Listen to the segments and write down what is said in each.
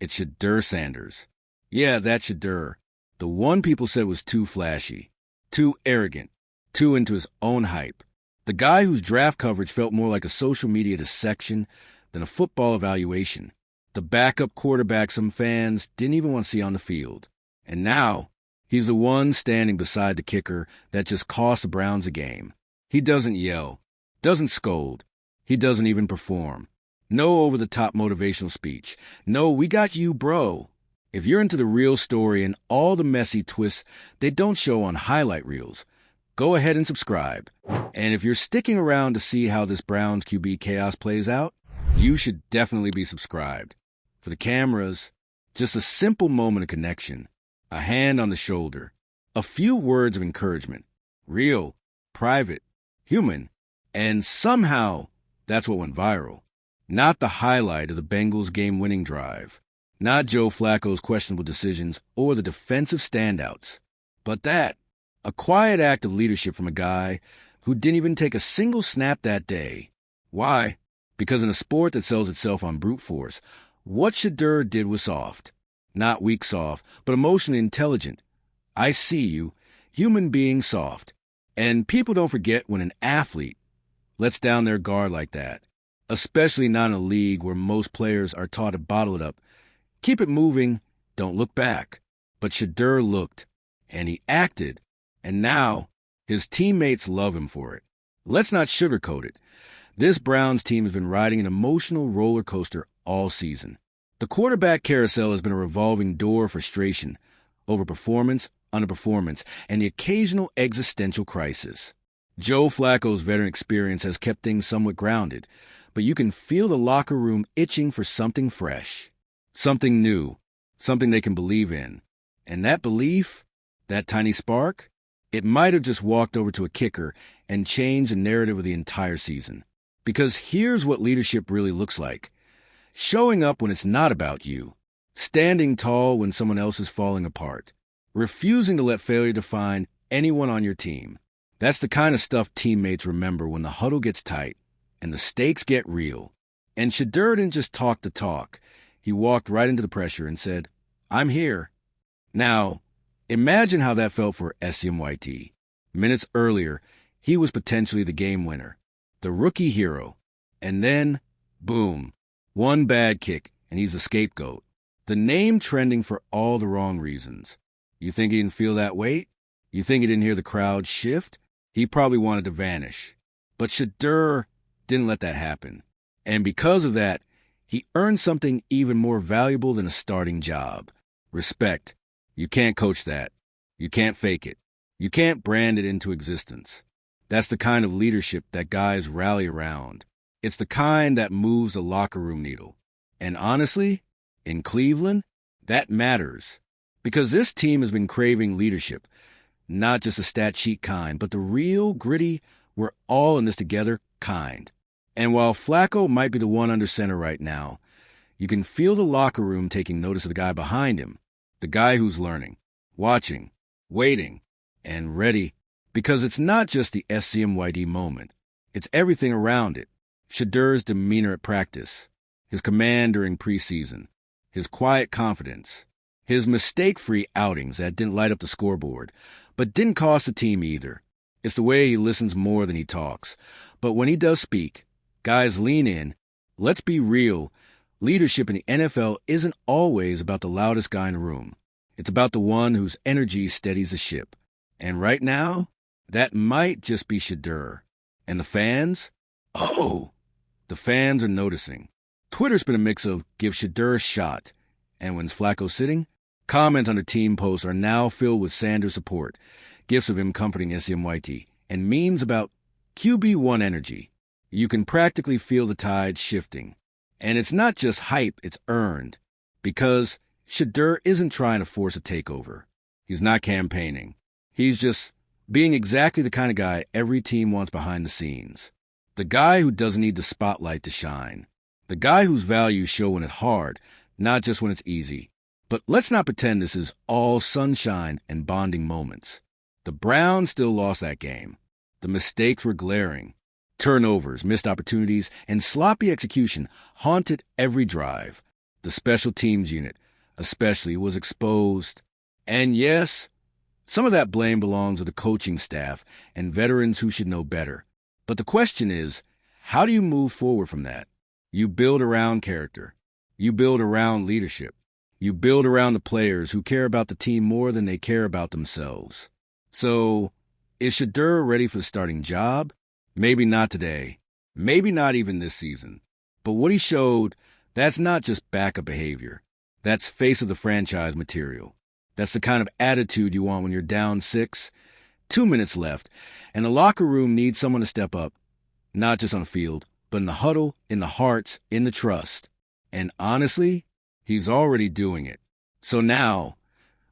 It's Shedeur Sanders. Yeah, that's Shedeur. The one people said was too flashy, too arrogant, too into his own hype. The guy whose draft coverage felt more like a social media dissection than a football evaluation. The backup quarterback some fans didn't even want to see on the field. And now, he's the one standing beside the kicker that just cost the Browns a game. He doesn't yell, doesn't scold. He doesn't even perform. No over-the-top motivational speech. No, we got you, bro. If you're into the real story and all the messy twists they don't show on highlight reels, go ahead and subscribe. And if you're sticking around to see how this Browns QB chaos plays out, you should definitely be subscribed. For the cameras, just a simple moment of connection, a hand on the shoulder, a few words of encouragement, real, private, human, and somehow that's what went viral. Not the highlight of the Bengals' game-winning drive, not Joe Flacco's questionable decisions or the defensive standouts, but that, a quiet act of leadership from a guy who didn't even take a single snap that day. Why? Because in a sport that sells itself on brute force, what Shedeur did was soft. Not weak soft, but emotionally intelligent. I see you, human being soft. And people don't forget when an athlete lets down their guard like that, especially not in a league where most players are taught to bottle it up. Keep it moving, don't look back. But Shedeur looked, and he acted, and now his teammates love him for it. Let's not sugarcoat it. This Browns team has been riding an emotional roller coaster all season. The quarterback carousel has been a revolving door of frustration over performance, underperformance, and the occasional existential crisis. Joe Flacco's veteran experience has kept things somewhat grounded, but you can feel the locker room itching for something fresh, something new, something they can believe in. And that belief, that tiny spark, it might have just walked over to a kicker and changed the narrative of the entire season. Because here's what leadership really looks like. Showing up when it's not about you. Standing tall when someone else is falling apart. Refusing to let failure define anyone on your team. That's the kind of stuff teammates remember when the huddle gets tight and the stakes get real. And Shedeur didn't just talk the talk. He walked right into the pressure and said, "I'm here." Now, imagine how that felt for SCMYT. Minutes earlier, he was potentially the game winner, the rookie hero. And then, boom, one bad kick, and he's a scapegoat. The name trending for all the wrong reasons. You think he didn't feel that weight? You think he didn't hear the crowd shift? He probably wanted to vanish. But Shedeur didn't let that happen. And because of that, he earned something even more valuable than a starting job. Respect. You can't coach that. You can't fake it. You can't brand it into existence. That's the kind of leadership that guys rally around. It's the kind that moves the locker room needle. And honestly, in Cleveland, that matters. Because this team has been craving leadership. Not just a stat sheet kind, but the real, gritty, we're all in this together kind. And while Flacco might be the one under center right now, you can feel the locker room taking notice of the guy behind him. The guy who's learning, watching, waiting, and ready. Because it's not just the SCMYD moment. It's everything around it. Shedeur's demeanor at practice, his command during preseason, his quiet confidence, his mistake-free outings that didn't light up the scoreboard, but didn't cost the team either. It's the way he listens more than he talks. But when he does speak, guys lean in. Let's be real. Leadership in the NFL isn't always about the loudest guy in the room. It's about the one whose energy steadies the ship. And right now, that might just be Shedeur. And the fans? Oh, the fans are noticing. Twitter's been a mix of give Shedeur a shot, and when's Flacco sitting? Comments on the team posts are now filled with Sanders support, gifs of him comforting SCMYT, and memes about QB1 energy. You can practically feel the tide shifting. And it's not just hype, it's earned. Because Shedeur isn't trying to force a takeover. He's not campaigning. He's just being exactly the kind of guy every team wants behind the scenes. The guy who doesn't need the spotlight to shine. The guy whose values show when it's hard, not just when it's easy. But let's not pretend this is all sunshine and bonding moments. The Browns still lost that game. The mistakes were glaring. Turnovers, missed opportunities, and sloppy execution haunted every drive. The special teams unit, especially, was exposed. And yes, some of that blame belongs to the coaching staff and veterans who should know better. But the question is, how do you move forward from that? You build around character. You build around leadership. You build around the players who care about the team more than they care about themselves. So, is Shedeur ready for the starting job? Maybe not today. Maybe not even this season. But what he showed, that's not just backup behavior. That's face of the franchise material. That's the kind of attitude you want when you're down 6, 2 minutes left, and the locker room needs someone to step up. Not just on the field, but in the huddle, in the hearts, in the trust. And honestly, he's already doing it. So now,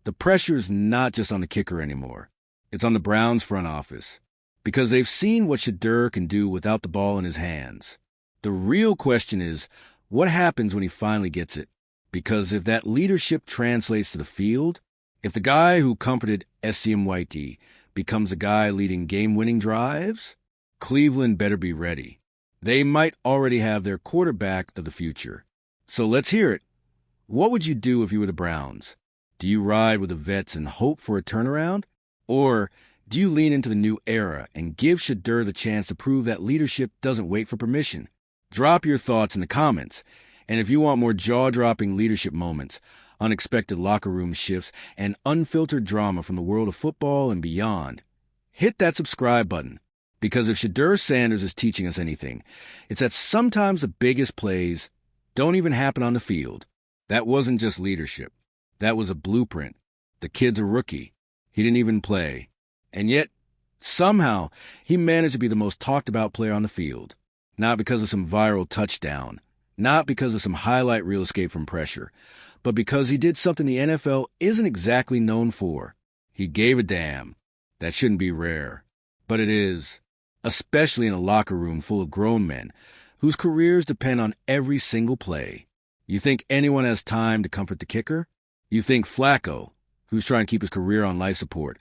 the pressure's not just on the kicker anymore. It's on the Browns front office. Because they've seen what Shedeur can do without the ball in his hands. The real question is, what happens when he finally gets it? Because if that leadership translates to the field, if the guy who comforted SCM Whitey becomes a guy leading game-winning drives, Cleveland better be ready. They might already have their quarterback of the future. So let's hear it. What would you do if you were the Browns? Do you ride with the vets and hope for a turnaround? Or do you lean into the new era and give Shedeur the chance to prove that leadership doesn't wait for permission? Drop your thoughts in the comments. And if you want more jaw-dropping leadership moments, unexpected locker room shifts, and unfiltered drama from the world of football and beyond, hit that subscribe button. Because if Shedeur Sanders is teaching us anything, it's that sometimes the biggest plays don't even happen on the field. That wasn't just leadership. That was a blueprint. The kid's a rookie. He didn't even play. And yet, somehow, he managed to be the most talked-about player on the field. Not because of some viral touchdown. Not because of some highlight reel escape from pressure. But because he did something the NFL isn't exactly known for. He gave a damn. That shouldn't be rare. But it is. Especially in a locker room full of grown men whose careers depend on every single play. You think anyone has time to comfort the kicker? You think Flacco, who's trying to keep his career on life support,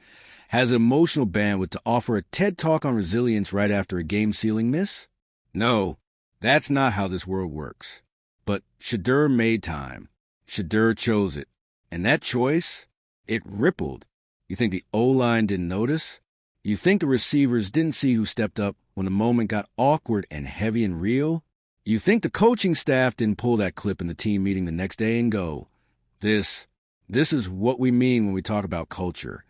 has an emotional bandwidth to offer a TED Talk on resilience right after a game-sealing miss? No, that's not how this world works. But Shedeur made time. Shedeur chose it. And that choice, it rippled. You think the O-line didn't notice? You think the receivers didn't see who stepped up when the moment got awkward and heavy and real? You think the coaching staff didn't pull that clip in the team meeting the next day and go, This is what we mean when we talk about culture.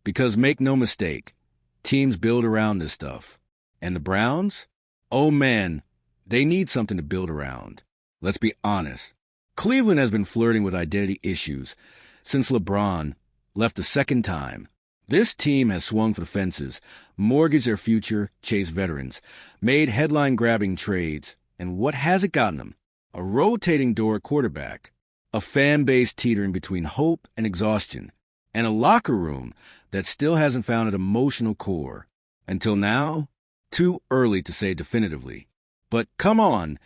Because make no mistake, teams build around this stuff. And the Browns? Oh man, they need something to build around. Let's be honest. Cleveland has been flirting with identity issues since LeBron left the second time. This team has swung for the fences, mortgaged their future, chased veterans, made headline-grabbing trades, and what has it gotten them? A rotating door quarterback, a fan base teetering between hope and exhaustion, and a locker room that still hasn't found an emotional core. Until now, too early to say definitively. But come on,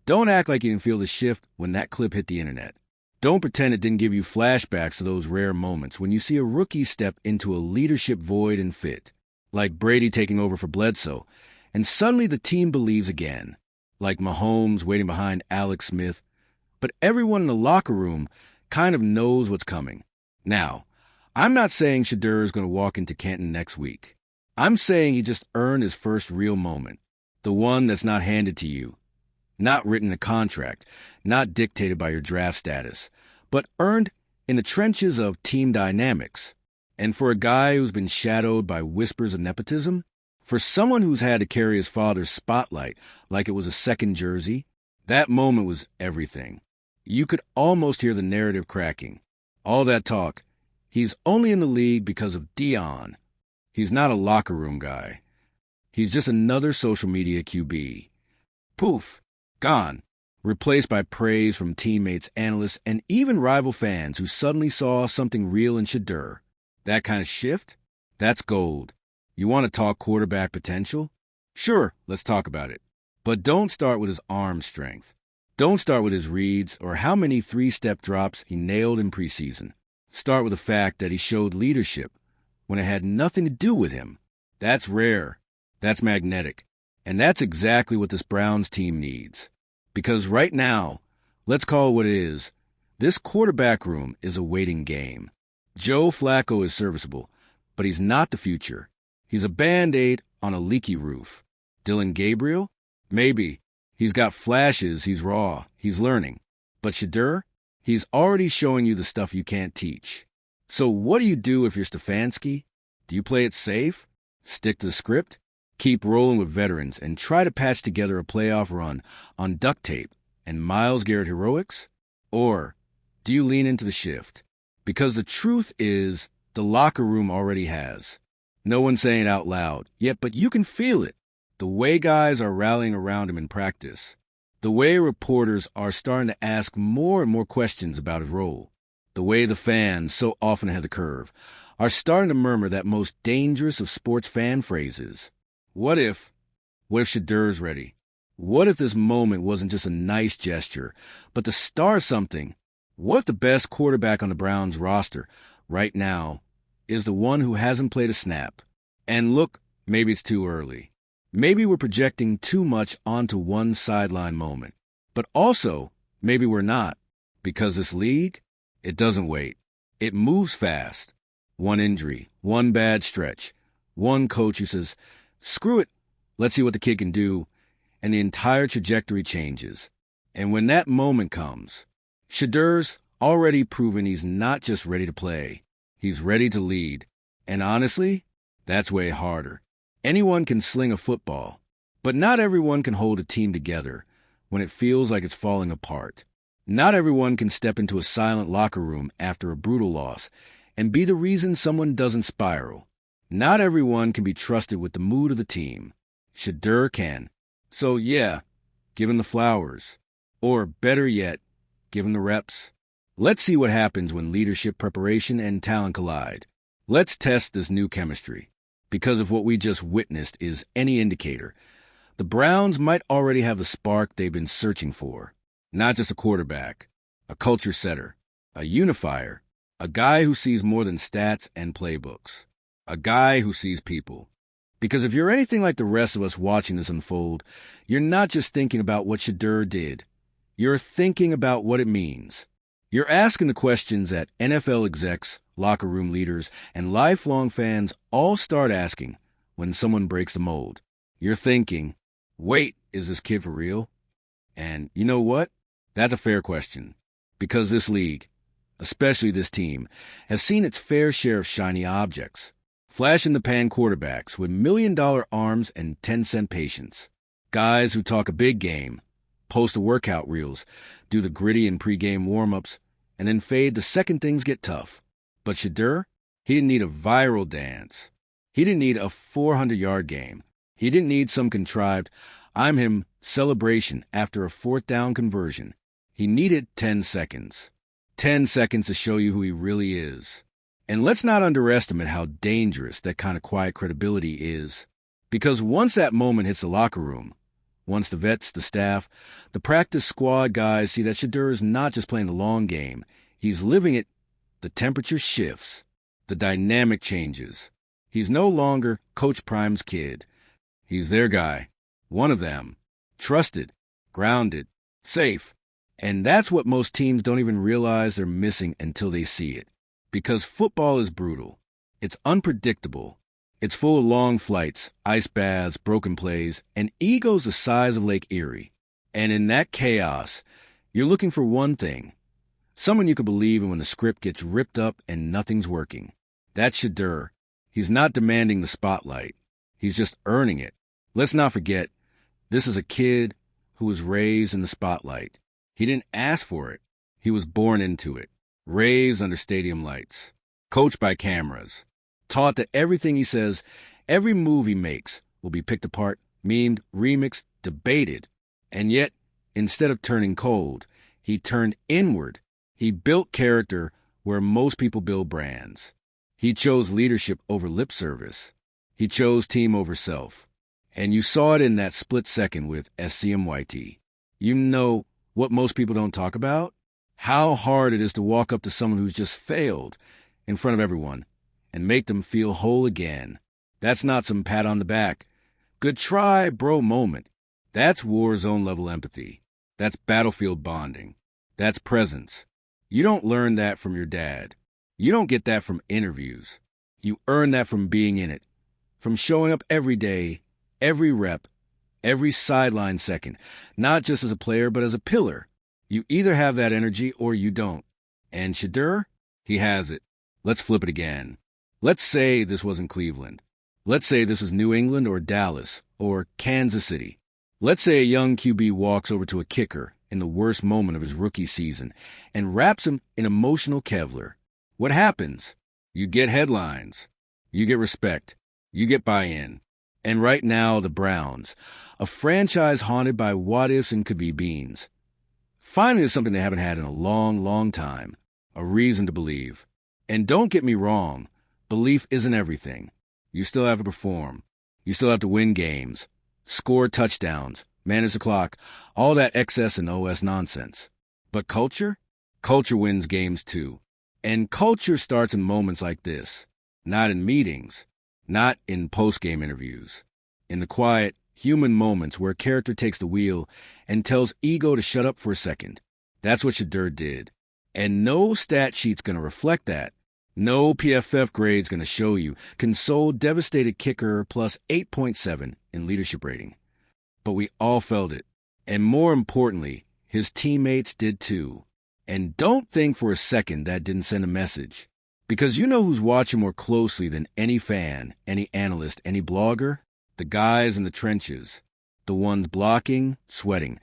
don't act like you didn't feel the shift when that clip hit the internet. Don't pretend it didn't give you flashbacks to those rare moments when you see a rookie step into a leadership void and fit, like Brady taking over for Bledsoe, and suddenly the team believes again, like Mahomes waiting behind Alex Smith. But everyone in the locker room kind of knows what's coming. Now, I'm not saying Shedeur is going to walk into Canton next week. I'm saying he just earned his first real moment, the one that's not handed to you. Not written in a contract, not dictated by your draft status, but earned in the trenches of team dynamics. And for a guy who's been shadowed by whispers of nepotism, for someone who's had to carry his father's spotlight like it was a second jersey, that moment was everything. You could almost hear the narrative cracking. All that talk, he's only in the league because of Dion. He's not a locker room guy. He's just another social media QB. Poof. Gone, replaced by praise from teammates, analysts, and even rival fans who suddenly saw something real in Shedeur. That kind of shift? That's gold. You want to talk quarterback potential? Sure, let's talk about it. But don't start with his arm strength. Don't start with his reads or how many three-step drops he nailed in preseason. Start with the fact that he showed leadership when it had nothing to do with him. That's rare. That's magnetic. And that's exactly what this Browns team needs. Because right now, Let's call it what it is. This quarterback room is a waiting game. Joe Flacco is serviceable, but he's not the future. He's a Band-Aid on a leaky roof. Dylan Gabriel? Maybe. He's got flashes, he's raw, he's learning. But Shedeur? He's already showing you the stuff you can't teach. So what do you do if you're Stefanski? Do you play it safe? Stick to the script? Keep rolling with veterans and try to patch together a playoff run on duct tape and Myles Garrett heroics? Or do you lean into the shift? Because the truth is, the locker room already has. No one's saying it out loud yet, but you can feel it. The way guys are rallying around him in practice. The way reporters are starting to ask more and more questions about his role. The way the fans, so often ahead of the curve, are starting to murmur that most dangerous of sports fan phrases. What if Shedeur's ready? What if this moment wasn't just a nice gesture, but the start of something? What if the best quarterback on the Browns roster right now is the one who hasn't played a snap? And look, maybe it's too early. Maybe we're projecting too much onto one sideline moment. But also, maybe we're not. Because this league, it doesn't wait. It moves fast. One injury, one bad stretch, one coach who says, screw it, let's see what the kid can do, and the entire trajectory changes. And when that moment comes, Shedeur's already proven he's not just ready to play, he's ready to lead. And honestly, that's way harder. Anyone can sling a football, but not everyone can hold a team together when it feels like it's falling apart. Not everyone can step into a silent locker room after a brutal loss and be the reason someone doesn't spiral. Not everyone can be trusted with the mood of the team. Shedeur can. So yeah, give him the flowers. Or better yet, give him the reps. Let's see what happens when leadership, preparation, and talent collide. Let's test this new chemistry. Because if what we just witnessed is any indicator, the Browns might already have the spark they've been searching for. Not just a quarterback, a culture setter, a unifier, a guy who sees more than stats and playbooks, a guy who sees people. Because if you're anything like the rest of us watching this unfold, you're not just thinking about what Shedeur did. You're thinking about what it means. You're asking the questions that NFL execs, locker room leaders, and lifelong fans all start asking when someone breaks the mold. You're thinking, wait, is this kid for real? And you know what? That's a fair question. Because this league, especially this team, has seen its fair share of shiny objects. Flash-in-the-pan quarterbacks with million-dollar arms and 10-cent patience. Guys who talk a big game, post the workout reels, do the gritty and pregame warm-ups, and then fade the second things get tough. But Shedeur, he didn't need a viral dance. He didn't need a 400-yard game. He didn't need some contrived, I'm him celebration after a fourth down conversion. He needed 10 seconds. 10 seconds to show you who he really is. And let's not underestimate how dangerous that kind of quiet credibility is. Because once that moment hits the locker room, once the vets, the staff, the practice squad guys see that Shedeur is not just playing the long game, he's living it, the temperature shifts, the dynamic changes. He's no longer Coach Prime's kid. He's their guy, one of them, trusted, grounded, safe. And that's what most teams don't even realize they're missing until they see it. Because football is brutal. It's unpredictable. It's full of long flights, ice baths, broken plays, and egos the size of Lake Erie. And in that chaos, you're looking for one thing. Someone you can believe in when the script gets ripped up and nothing's working. That's Shedeur. He's not demanding the spotlight. He's just earning it. Let's not forget, this is a kid who was raised in the spotlight. He didn't ask for it. He was born into it. Raised under stadium lights. Coached by cameras. Taught that everything he says, every move he makes, will be picked apart, memed, remixed, debated. And yet, instead of turning cold, he turned inward. He built character where most people build brands. He chose leadership over lip service. He chose team over self. And you saw it in that split second with SCMYT. You know what most people don't talk about? How hard it is to walk up to someone who's just failed in front of everyone and make them feel whole again. That's not some pat on the back, good try, bro moment. That's war zone level empathy. That's battlefield bonding. That's presence. You don't learn that from your dad. You don't get that from interviews. You earn that from being in it, from showing up every day, every rep, every sideline second, not just as a player, but as a pillar. You either have that energy or you don't. And Shedeur, he has it. Let's flip it again. Let's say this wasn't Cleveland. Let's say this was New England or Dallas or Kansas City. Let's say a young QB walks over to a kicker in the worst moment of his rookie season and wraps him in emotional Kevlar. What happens? You get headlines. You get respect. You get buy-in. And right now, the Browns, a franchise haunted by what-ifs and could-be-beans. Finally, there's something they haven't had in a long, long time, a reason to believe. And don't get me wrong, belief isn't everything. You still have to perform. You still have to win games, score touchdowns, manage the clock, all that excess and OS nonsense. But culture? Culture wins games too. And culture starts in moments like this, not in meetings, not in post-game interviews, in the quiet, human moments where a character takes the wheel and tells ego to shut up for a second. That's what Shedeur did. And no stat sheet's going to reflect that. No PFF grade's going to show you console devastated kicker plus 8.7 in leadership rating. But we all felt it. And more importantly, his teammates did too. And don't think for a second that didn't send a message. Because you know who's watching more closely than any fan, any analyst, any blogger? The guys in the trenches. The ones blocking, sweating,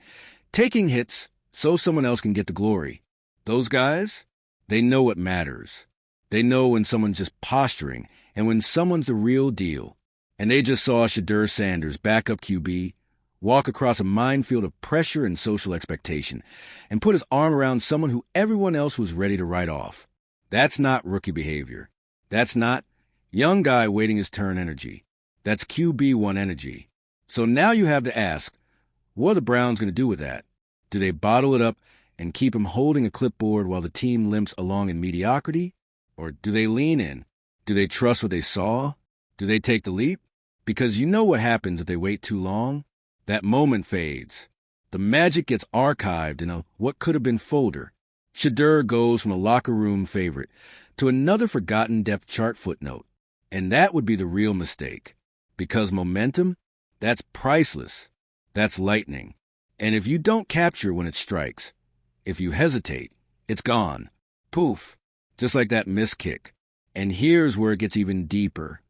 taking hits so someone else can get the glory. Those guys, they know what matters. They know when someone's just posturing and when someone's the real deal. And they just saw Shedeur Sanders, backup QB, walk across a minefield of pressure and social expectation and put his arm around someone who everyone else was ready to write off. That's not rookie behavior. That's not young guy waiting his turn energy. That's QB1 energy. So now you have to ask, what are the Browns going to do with that? Do they bottle it up and keep him holding a clipboard while the team limps along in mediocrity? Or do they lean in? Do they trust what they saw? Do they take the leap? Because you know what happens if they wait too long? That moment fades. The magic gets archived in a what could have been folder. Shedeur goes from a locker room favorite to another forgotten depth chart footnote. And that would be the real mistake. Because momentum, that's priceless. That's lightning. And if you don't capture when it strikes, if you hesitate, it's gone. Poof. Just like that missed kick. And here's where it gets even deeper.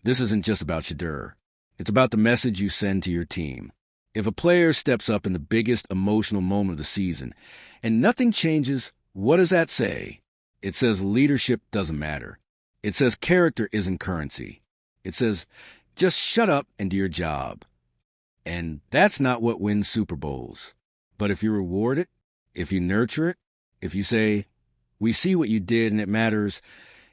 This isn't just about Shedeur. It's about the message you send to your team. If a player steps up in the biggest emotional moment of the season and nothing changes, what does that say? It says leadership doesn't matter. It says character isn't currency. It says just shut up and do your job. And that's not what wins Super Bowls. But if you reward it, if you nurture it, if you say, we see what you did and it matters,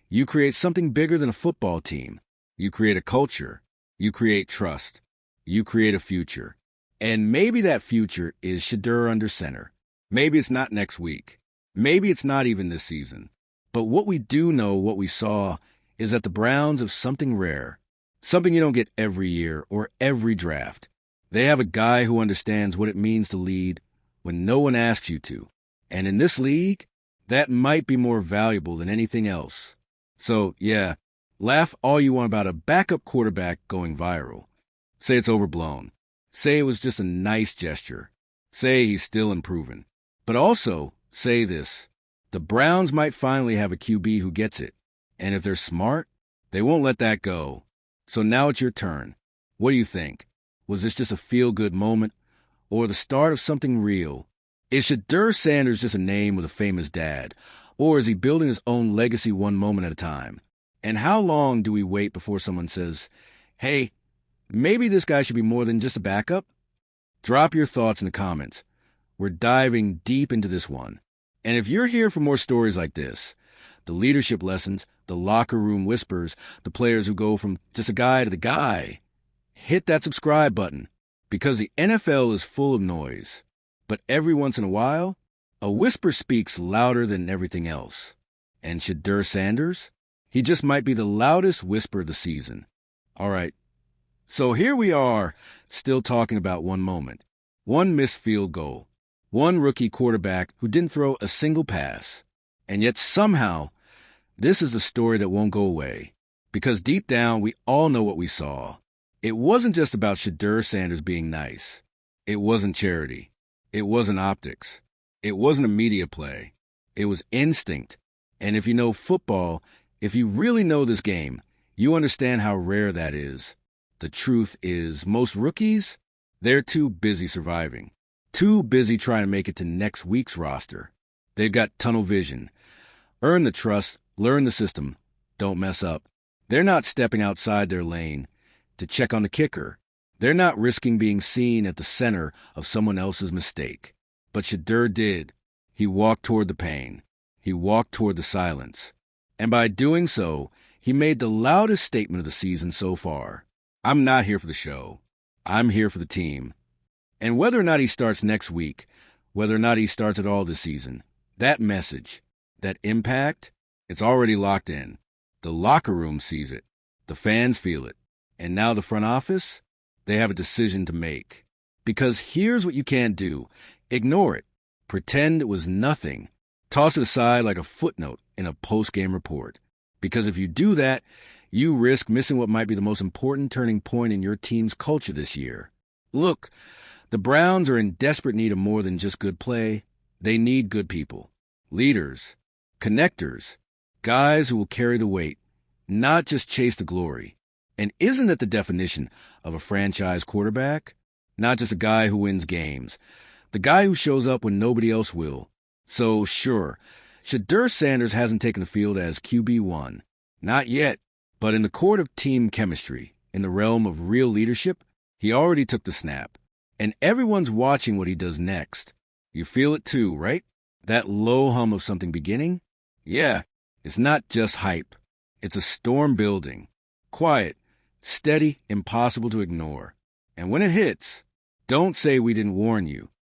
you create something bigger than a football team. You create a culture. You create trust. You create a future. And maybe that future is Shedeur under center. Maybe it's not next week. Maybe it's not even this season. But what we do know, what we saw, is that the Browns have something rare. Something you don't get every year or every draft. They have a guy who understands what it means to lead when no one asks you to. And in this league, that might be more valuable than anything else. So, yeah, laugh all you want about a backup quarterback going viral. Say it's overblown. Say it was just a nice gesture. Say he's still improving. But also, say this. The Browns might finally have a QB who gets it. And if they're smart, they won't let that go. So now it's your turn. What do you think? Was this just a feel-good moment or the start of something real? Is Shedeur Sanders just a name with a famous dad? Or is he building his own legacy one moment at a time? And how long do we wait before someone says, hey, maybe this guy should be more than just a backup? Drop your thoughts in the comments. We're diving deep into this one. And if you're here for more stories like this, the leadership lessons, the locker room whispers, the players who go from just a guy to the guy, hit that subscribe button. Because the NFL is full of noise. But every once in a while, a whisper speaks louder than everything else. And Shedeur Sanders? He just might be the loudest whisper of the season. All right. So here we are, still talking about one moment. One missed field goal. One rookie quarterback who didn't throw a single pass. And yet somehow, this is the story that won't go away. Because deep down, we all know what we saw. It wasn't just about Shedeur Sanders being nice. It wasn't charity. It wasn't optics. It wasn't a media play. It was instinct. And if you know football, if you really know this game, you understand how rare that is. The truth is, most rookies, they're too busy surviving. Too busy trying to make it to next week's roster. They've got tunnel vision. Earn the trust, learn the system, don't mess up. They're not stepping outside their lane to check on the kicker. They're not risking being seen at the center of someone else's mistake. But Shedeur did. He walked toward the pain. He walked toward the silence. And by doing so, he made the loudest statement of the season so far. I'm not here for the show. I'm here for the team. And whether or not he starts next week, whether or not he starts at all this season, that message, that impact, it's already locked in. The locker room sees it. The fans feel it. And now the front office, they have a decision to make. Because here's what you can't do. Ignore it. Pretend it was nothing. Toss it aside like a footnote in a post-game report. Because if you do that, you risk missing what might be the most important turning point in your team's culture this year. Look, the Browns are in desperate need of more than just good play. They need good people, leaders, connectors, guys who will carry the weight, not just chase the glory. And isn't that the definition of a franchise quarterback? Not just a guy who wins games, the guy who shows up when nobody else will. So sure, Shedeur Sanders hasn't taken the field as QB1. Not yet, but in the court of team chemistry, in the realm of real leadership, he already took the snap. And everyone's watching what he does next. You feel it too, right? That low hum of something beginning? Yeah, it's not just hype. It's a storm building. Quiet, steady, impossible to ignore. And when it hits, don't say we didn't warn you.